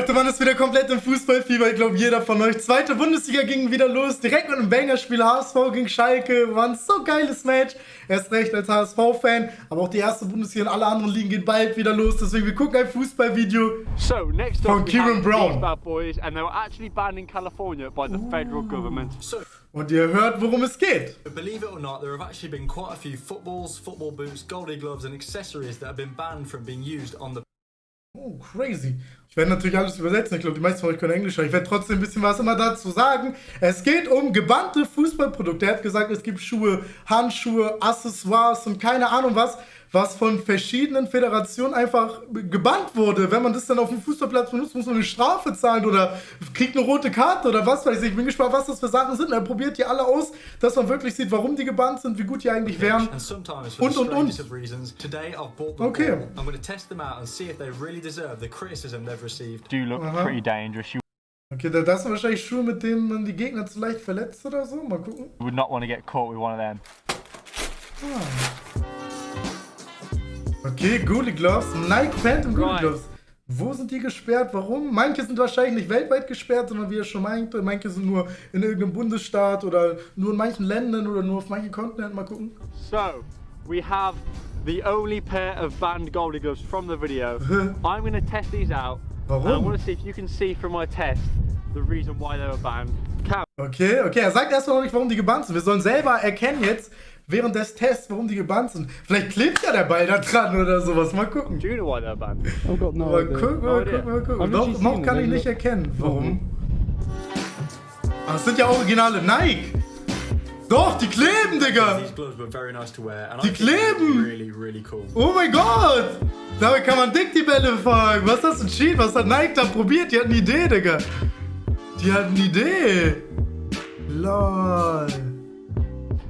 Leute, man ist wieder komplett im Fußballfieber. Ich glaube, jeder von euch. Zweite Bundesliga ging wieder los. Direkt mit einem Banger-Spiel. HSV gegen Schalke. War ein so geiles Match. Erst recht als HSV-Fan. Aber auch die erste Bundesliga und alle anderen Ligen gehen bald wieder los. Deswegen, wir gucken ein Fußballvideo von Kieran Brown. Bad boys, and they were actually banned in California by the federal government. Und ihr hört, worum es geht. Believe it or not, there have actually been quite a few footballs, football boots, goalie gloves and accessories that have been banned from being used on the... Oh, crazy. Ich werde natürlich alles übersetzen. Ich glaube, die meisten von euch können Englisch, aber ich werde trotzdem ein bisschen was immer dazu sagen. Es geht um gebannte Fußballprodukte. Er hat gesagt, es gibt Schuhe, Handschuhe, Accessoires und keine Ahnung was von verschiedenen Föderationen einfach gebannt wurde. Wenn man das dann auf dem Fußballplatz benutzt, muss man eine Strafe zahlen oder kriegt eine rote Karte oder was weiß ich. Ich bin gespannt, was das für Sachen sind. Er probiert die alle aus, dass man wirklich sieht, warum die gebannt sind, wie gut die eigentlich wären. Und. Okay. Do look pretty dangerous. You Okay, das sind wahrscheinlich Schuhe, mit denen man die Gegner zu leicht verletzt oder so. Mal gucken. would not want to get caught with one of them. Okay, Goalie Gloves, Nike Phantom Goalie Gloves. Wo sind die gesperrt? Warum? Manche sind wahrscheinlich nicht weltweit gesperrt, sondern wie er schon meinte, manche sind nur in irgendeinem Bundesstaat oder nur in manchen Ländern oder nur auf manchen Kontinenten. Mal gucken. So, we have the only pair of banned goalie gloves from the video. I'm going to test these out. Warum? And I want to see if you can see from my test the reason why they were banned. Okay, er sagt erstmal noch nicht, warum die gebannt sind. Wir sollen selber erkennen jetzt, während des Tests, warum die gebannt sind. Vielleicht klebt ja der Ball da dran oder sowas. Mal gucken. Do you know why they're banned? Oh Gott, no. Mal gucken. Doch, noch kann ich nicht erkennen. Warum? Ah, es sind ja originale Nike. Doch, die kleben, Digga. Die kleben. Oh mein Gott. Damit kann man dick die Bälle fangen. Was ist das für ein Cheat? Was hat Nike da probiert? Die hatten eine Idee, Digga. Die hatten eine Idee. Lol.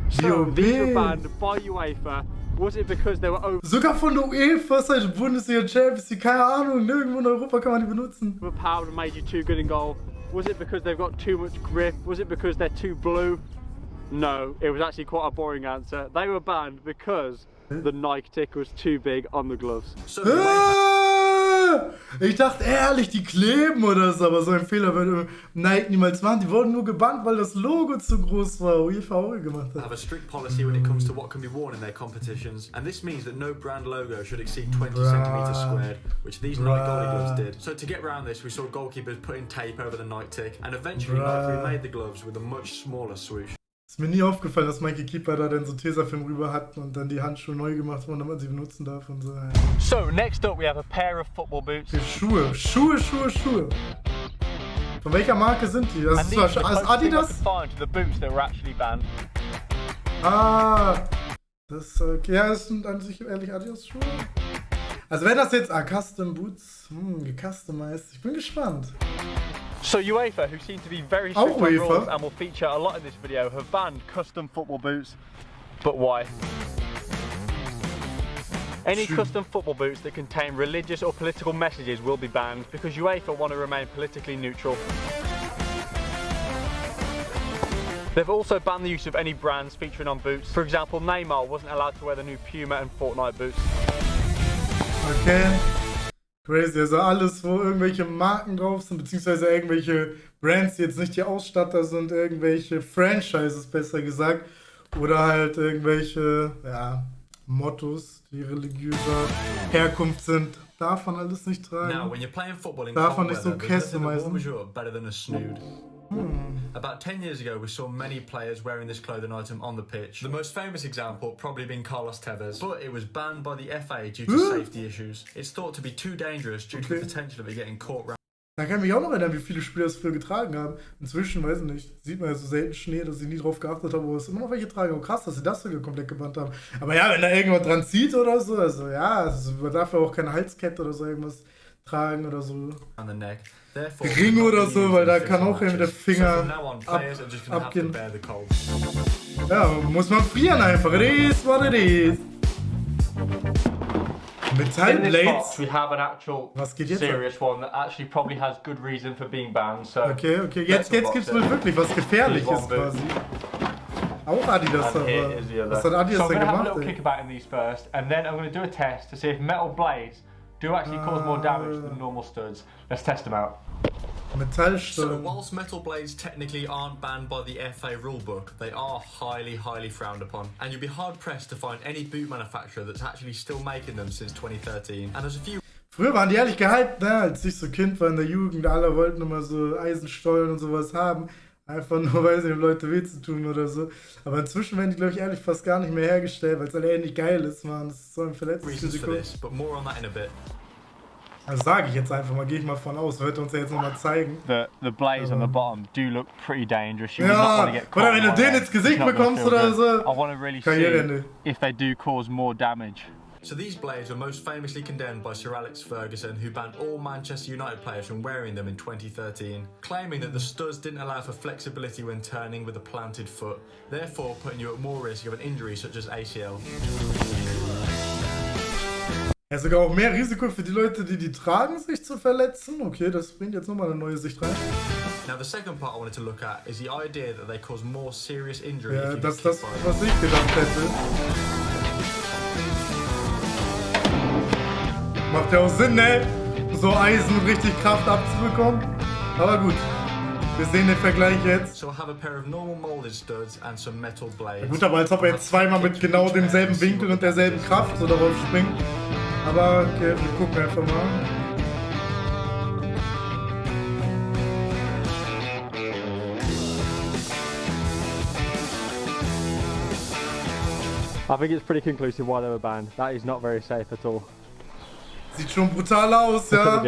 So, these were banned by UEFA. Was it because they were Sogar von der UEFA, seit Bundesliga, Champions League, keine Ahnung, nirgendwo in Europa kann man die benutzen. overpowered and made you too good in goal? Was it because they've got too much grip? Was it because they're too blue? No, it was actually quite a boring answer. They were banned because the Nike tick was too big on the gloves. Ich dachte ehrlich, die kleben oder so, aber so ein Fehler würde Nike niemals machen. Die wurden nur gebannt, weil das Logo zu groß war, UEFA auch gemacht hat. Have a strict policy when it comes to what can be worn in their competitions, and this means that no brand logo should exceed 20 centimeters squared, which these Nike goalie gloves did. So to get around this, we saw goalkeepers putting tape over the Nike tick, and eventually Nike remade the gloves with a much smaller swoosh. Ist mir nie aufgefallen, dass manche Keeper da dann so Tesafilm rüber hatten und dann die Handschuhe neu gemacht wurden, damit man sie benutzen darf und so. So, next up we have a pair of football boots. Okay, Schuhe. Von welcher Marke sind die? Das ist Adidas? The boots that were actually banned. Ah, das ist okay. Ja, das sind an sich ehrlich Adidas-Schuhe. Also wenn das jetzt Custom Boots, gecustomized, ich bin gespannt. So UEFA, who seem to be very strict on rules and will feature a lot in this video, have banned custom football boots. But why? Any custom football boots that contain religious or political messages will be banned because UEFA want to remain politically neutral. They've also banned the use of any brands featuring on boots. For example, Neymar wasn't allowed to wear the new Puma and Fortnite boots. Okay. Crazy, also alles, wo irgendwelche Marken drauf sind, beziehungsweise irgendwelche Brands, die jetzt nicht die Ausstatter sind, irgendwelche Franchises, besser gesagt, oder halt irgendwelche, Mottos, die religiöser Herkunft sind, darf man alles nicht tragen. Darf man nicht so customizen. About 10 years ago, we saw many players wearing this clothing item on the pitch. The most famous example probably being Carlos Tevez, but it was banned by the FA due to safety issues. It's thought to be too dangerous due to the potential of it getting caught. Da kann ich mich auch noch erinnern, wie viele Spieler das früher getragen haben. Inzwischen, weiß ich nicht, sieht man ja so selten Schnee, dass ich nie drauf geachtet habe, aber es immer noch welche tragen. Oh, krass, dass sie das sogar komplett gebannt haben. Aber ja, wenn da irgendwas dran zieht oder so, also ja, also man darf ja auch keine Halskette oder so irgendwas tragen oder so. Ring oder so, weil da kann auch der Finger abgehen. Ja, muss man frieren einfach. It is what it is. Metallblades. We have an actual Was geht jetzt serious one that actually probably has good reason for being banned. So okay, jetzt gibt's wohl wirklich was Gefährliches quasi. Auch Adidas, aber was hat Adidas denn gemacht? I'm going to have a little kick about in these first, and then I'm going to do a test to see if metal blades do actually cause more damage than normal studs. Let's test them out. So Metallstollen. whilst metal blades technically aren't banned by the FA rulebook, they are highly frowned upon. And you'll be hard pressed to find any boot manufacturer that's actually still making them since 2013. And there's a few. Früher waren die ehrlich gehypt, ne? Als ich so Kind war in der Jugend, alle wollten immer so Eisenstollen und sowas haben. Einfach nur, weil sie dem Leute weh zu tun oder so. Aber inzwischen werden die, glaube ich, ehrlich fast gar nicht mehr hergestellt, weil es alle ähnlich geil ist, man. Das ist so ein Verletzungsrisiko. Das sage ich jetzt einfach mal, gehe ich mal von aus, wird uns ja jetzt nochmal zeigen. The blades on the bottom do look pretty dangerous. You would not want to get caught. Oder wenn du den ins Gesicht bekommst oder so. I want to really see if they do cause more damage. So these blades were most famously condemned by Sir Alex Ferguson, who banned all Manchester United players from wearing them in 2013, claiming that the studs didn't allow for flexibility when turning with a planted foot, therefore putting you at more risk of an injury such as ACL. Ja, sogar auch mehr Risiko für die Leute, die tragen, sich zu verletzen. Okay, das bringt jetzt nochmal eine neue Sicht rein. Now the second part I wanted to look at is the idea that they cause more serious injury. Ja, das, was ich gedacht hätte. Macht ja auch Sinn, ne? So Eisen mit richtig Kraft abzubekommen. Aber gut, wir sehen den Vergleich jetzt. So I have a pair of normal molded studs and some metal blades. Ja, gut, aber als ob er jetzt zweimal mit genau demselben Winkel und derselben Kraft so darauf springt. Aber okay, wir gucken einfach mal. I think it's pretty conclusive why they were banned. That is not very safe at all. Sieht schon brutal aus, ja.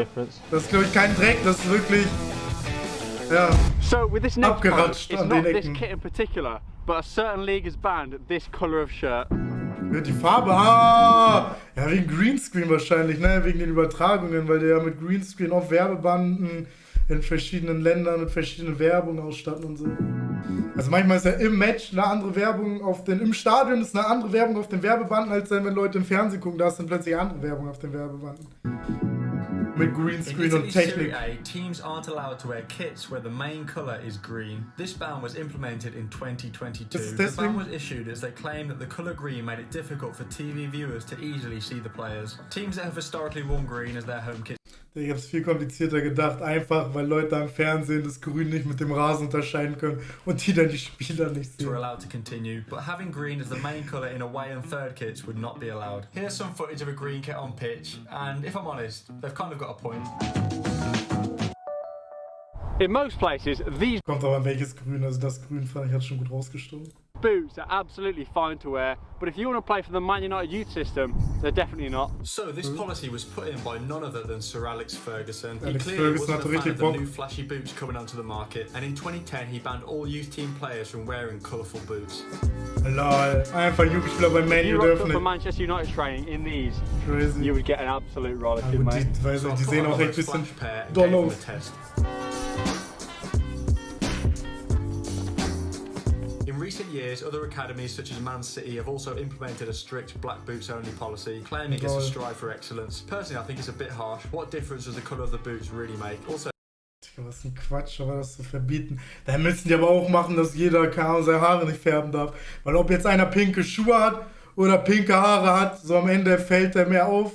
Das ist, glaube ich, kein Dreck, das ist wirklich, ja, so with this next abgeratscht it's an not den this Ecken. kit in particular, but a certain league has banned this colour of shirt. Die Farbe, ja, wegen Greenscreen wahrscheinlich, ne, wegen den Übertragungen, weil die ja mit Greenscreen auf Werbebanden in verschiedenen Ländern mit verschiedenen Werbungen ausstatten und so. Also manchmal ist ja im Match eine andere Werbung im Stadion ist eine andere Werbung auf den Werbebanden, als wenn Leute im Fernsehen gucken, da ist dann plötzlich andere Werbung auf den Werbebanden. Mit Greenscreen und Technik. Teams aren't allowed to wear kits where the main colour is green. This ban was implemented in 2022. The ban was issued as they claimed that the colour green made it difficult for TV viewers to easily see the players. Teams that have historically worn green as their home kit. Ich hab's viel komplizierter gedacht, einfach weil Leute am Fernsehen das Grün nicht mit dem Rasen unterscheiden können und die dann die Spieler nicht sehen. Were allowed to continue, but having green as the main colour in away and third kits would not be allowed. Here's some footage of a green kit on pitch, and if I'm honest, they've kind of got a point. In most places, these Kommt aber an welches Grün, also das Grün fand ich hat schon gut rausgestochen. boots are absolutely fine to wear, but if you want to play for the Man United youth system, they're definitely not. So this policy was put in by none other than Sir Alex Ferguson. He Alex clearly Ferguson wasn't a hatte fan of the richtig new flashy boots coming onto the market, and in 2010 he banned all youth team players from wearing colourful boots. Lol, einfach Jugendspieler beim Man If you U rocked dürfen up for nicht. Manchester United training in these, Crazy. you would get an absolute Ja, rollicking, gut, mate. die sehen auch echt ein bisschen doll aus. In recent years, other academies such as Man City have also implemented a strict black boots only policy, claiming it's a strive for excellence. Personally, I think it's a bit harsh. What difference does the colour of the boots really make? Also, was ein Quatsch, aber das zu verbieten. Da müssen die aber auch machen, dass jeder seine Haare nicht färben darf. Weil ob jetzt einer pinke Schuhe hat oder pinke Haare hat, so am Ende fällt er mehr auf.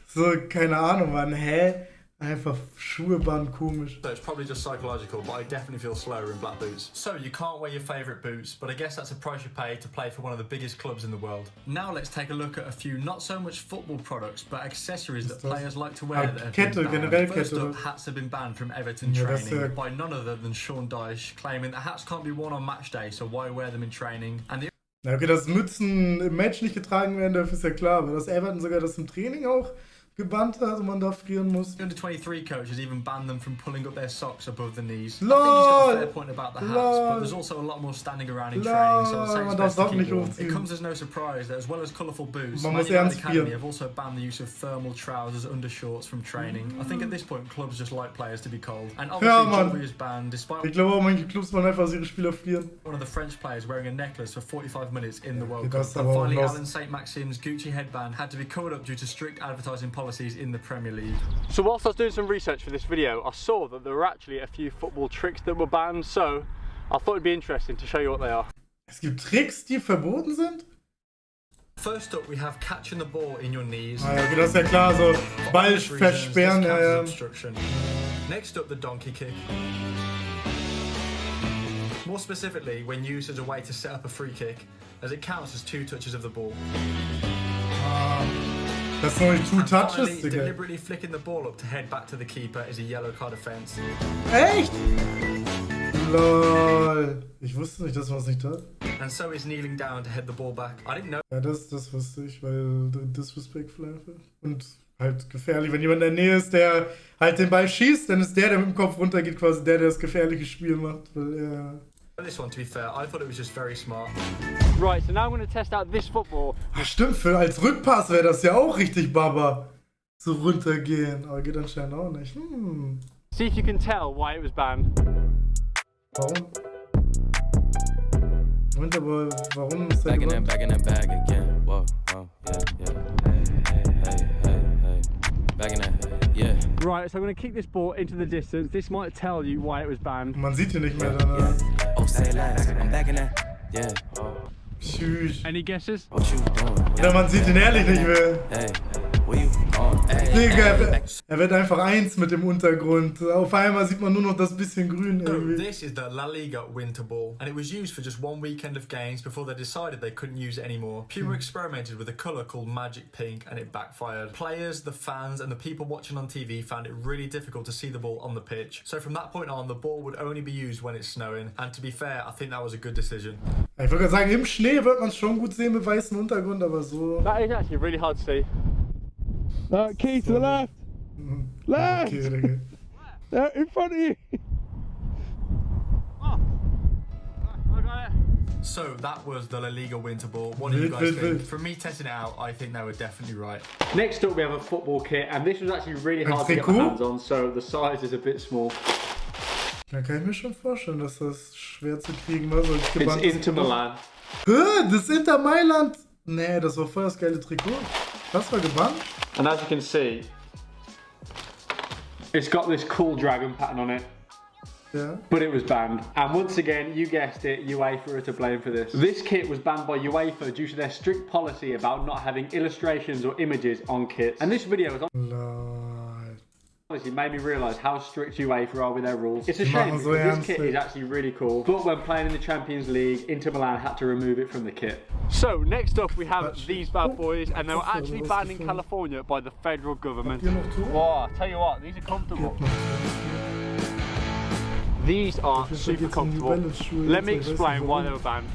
So, keine Ahnung, Mann, hä? Einfach Schuhe bannen, komisch. So it's probably just psychological, but I definitely feel slower in black boots. So you can't wear your favourite boots, but I guess that's a price you pay to play for one of the biggest clubs in the world. Now let's take a look at a few not so much football products, but accessories that players like to wear that have Kette, been banned. generell First Kette. up, hats have been banned from Everton Ja, training by none other than Sean Dyche, claiming that hats can't be worn on match day, so why wear them in training? And the Na okay, dass Mützen im Match nicht getragen werden dürfen, ist ja klar, aber dass Everton sogar das im Training auch gebannt hat und man da frieren muss. Under-23 coaches even banned them from pulling up their socks above the knees. Lol. I think he's got a fair point about the hats, Lol. but there's also a lot more standing around in Lol. training, so I'd say it's Man best darf to auch keep nicht warm. hochziehen. It comes as no surprise that as well as colourful boots, Man Man muss United ernst Academy frieren. have also banned the use of thermal trousers, undershorts from training. I think at this point clubs just like players to be cold. And Ja, obviously Mann. jewelry is banned, despite Ich glaube auch, manche Clubs wollen einfach, dass ihre Spieler frieren. one of the French players wearing a necklace for 45 minutes in the World das Cup. aber And auch finally, los. Alan St. Maxims' Gucci headband had to be covered up due to strict advertising policies in the Premier League. So whilst I was doing some research for this video, I saw that there were actually a few football tricks that were banned, so I thought it'd be interesting to show you what they are. Es gibt Tricks, die verboten sind? First up, we have catching the ball in your knees. Ah, ja, okay, das ist ja klar, so Ball versperren, ja, ja. Next up, the donkey kick. More specifically, when used as a way to set up a free kick, as it counts as 2 touches of the ball. Das sind noch 2 Touches, Finally, Digga. deliberately flicking the ball up to head back to the keeper is a yellow card offense. Echt? Lol. Ich wusste nicht, dass man es nicht hat. And so is kneeling down to head the ball back. I didn't know. Ja, das wusste ich, weil disrespectful einfach. Und halt gefährlich, wenn jemand in der Nähe ist, der halt den Ball schießt, dann ist der mit dem Kopf runtergeht, quasi der das gefährliche Spiel macht. Weil er... This one, to be fair, I thought it was just very smart. Right, so now I'm going to test out this football. Ach, stimmt, als Rückpass wäre das ja auch richtig Baba. So runtergehen. Aber geht anscheinend auch nicht. See if you can tell why it was banned. Warum? Moment, aber warum ist der back in that bag again. Whoa, whoa, hey. Back in that, yeah. Right, so I'm going to kick this ball into the distance. This might tell you why it was banned. Man sieht ihn nicht mehr danach. Oh, say less. I'm back in that, yeah. Tschüss. Any guesses? What you doing? Ja, man sieht ihn ehrlich nicht mehr. Hey, where you going? Digga, er wird einfach eins mit dem Untergrund. Auf einmal sieht man nur noch das bisschen Grün So, irgendwie. this is the La Liga winter ball, and it was used for just 1 weekend of games before they decided they couldn't use it anymore. Puma experimented with a colour called Magic Pink, and it backfired. Players, the fans, and the people watching on TV found it really difficult to see the ball on the pitch. So from that point on, the ball would only be used when it's snowing, and to be fair, I think that was a good decision. Ich würde sagen, im Schnee wird man es schon gut sehen mit weißem Untergrund, aber so... That is actually really hard to see. Key to the left! Left! Okay, Digga. In front of you! Oh, I got it. So that was the La Liga winter ball. What do you guys think? From me testing it out, I think they were definitely right. Next up we have a football kit, and this was actually really hard to get my hands on, so the size is a bit small. Da kann ich mir schon vorstellen, dass das schwer zu kriegen war. It's Inter Milan. Hä? Das Inter Mailand? Nee, das war voll das geile Trikot. Das war gebannt. And as you can see, it's got this cool dragon pattern on it. Ja. But it was banned. And once again, you guessed it, UEFA are to blame for this. This kit was banned by UEFA due to their strict policy about not having illustrations or images on kits. And this video was honestly made me realise how strict UEFA are with their rules. It's a shame because this kit is actually really cool. But when playing in the Champions League, Inter Milan had to remove it from the kit. So next up we have these bad boys, and they were actually banned in California by the federal government. Oh, I tell you what, these are comfortable. These are super comfortable. Let me explain why they were banned.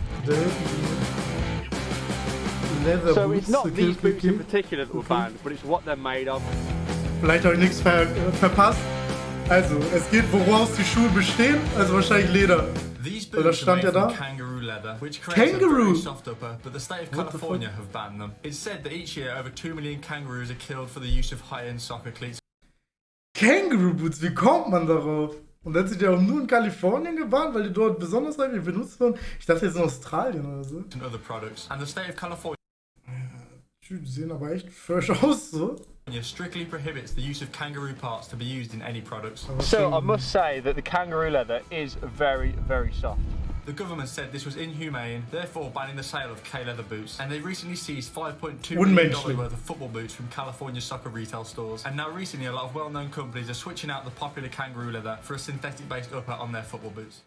So it's not these boots in particular that were banned, but it's what they're made of. Vielleicht habe ich nichts verpasst. Also, es geht, woraus die Schuhe bestehen, also wahrscheinlich Leder. These boots are made from kangaroo leather, which creates a very soft upper, but the state of California have banned them. It's said that each year over 2 million kangaroos are killed for the use of high-end soccer cleats. Kangaroo Boots, wie kommt man darauf? Und dann sind die auch nur in Kalifornien gebannt, weil die dort besonders häufig benutzt wurden. Ich dachte jetzt in Australien oder so. And other products. And the state of California Die sehen aber echt fresh aus, so. strictly prohibits the use of kangaroo parts to be used in any products. So I must say that the kangaroo leather is very, very soft. The government said this was inhumane, therefore banning the sale of K-leather boots. And they recently seized $5.2 million worth of football boots from California soccer retail stores. And now recently a lot of well-known companies are switching out the popular kangaroo leather for a synthetic-based upper on their football boots.